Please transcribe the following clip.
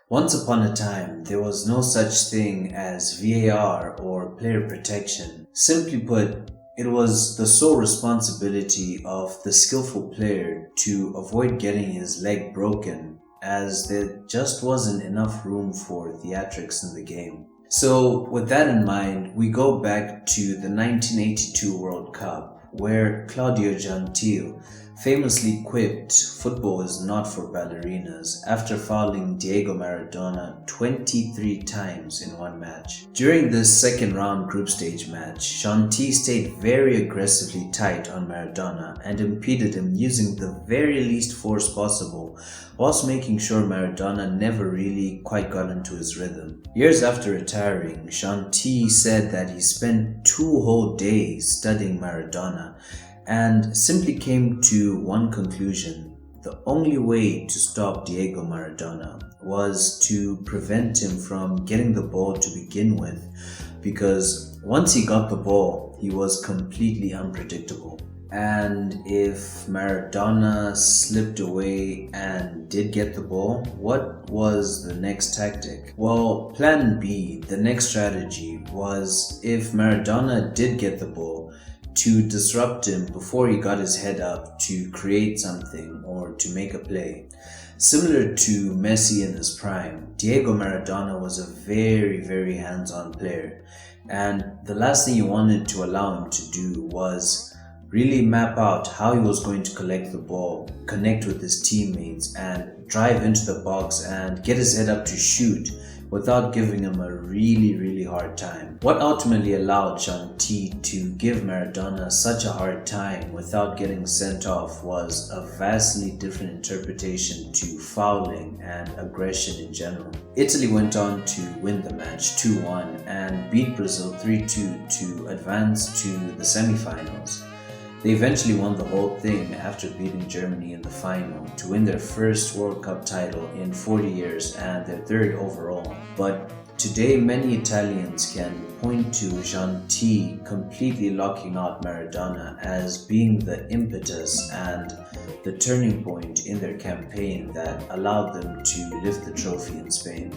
Once upon a time, there was no such thing as VAR or player protection. Simply put, it was the sole responsibility of the skillful player to avoid getting his leg broken, as there just wasn't enough room for theatrics in the game. So, with that in mind, we go back to the 1982 World Cup, where Claudio Gentile famously quipped, "Football is not for ballerinas," after fouling Diego Maradona 23 times in one match. During this second round group stage match, Gentile stayed very aggressively tight on Maradona and impeded him using the very least force possible, whilst making sure Maradona never really quite got into his rhythm. Years after retiring, Gentile said that he spent 2 whole days studying Maradona and simply came to one conclusion: the only way to stop Diego Maradona was to prevent him from getting the ball to begin with, because once he got the ball, he was completely unpredictable. And if Maradona slipped away and did get the ball, what was the next tactic? Well, plan B, the next strategy, was if Maradona did get the ball, to disrupt him before he got his head up to create something or to make a play. Similar to Messi in his prime, Diego Maradona was a very hands-on player, and the last thing he wanted to allow him to do was really map out how he was going to collect the ball, connect with his teammates, and drive into the box and get his head up to shoot without giving him a really hard time. What ultimately allowed Gentile to give Maradona such a hard time without getting sent off was a vastly different interpretation to fouling and aggression in general. Italy went on to win the match 2-1 and beat Brazil 3-2 to advance to the semifinals. They eventually won the whole thing after beating Germany in the final to win their first World Cup title in 40 years and their third overall. But today many Italians can point to Gentile completely locking out Maradona as being the impetus and the turning point in their campaign that allowed them to lift the trophy in Spain.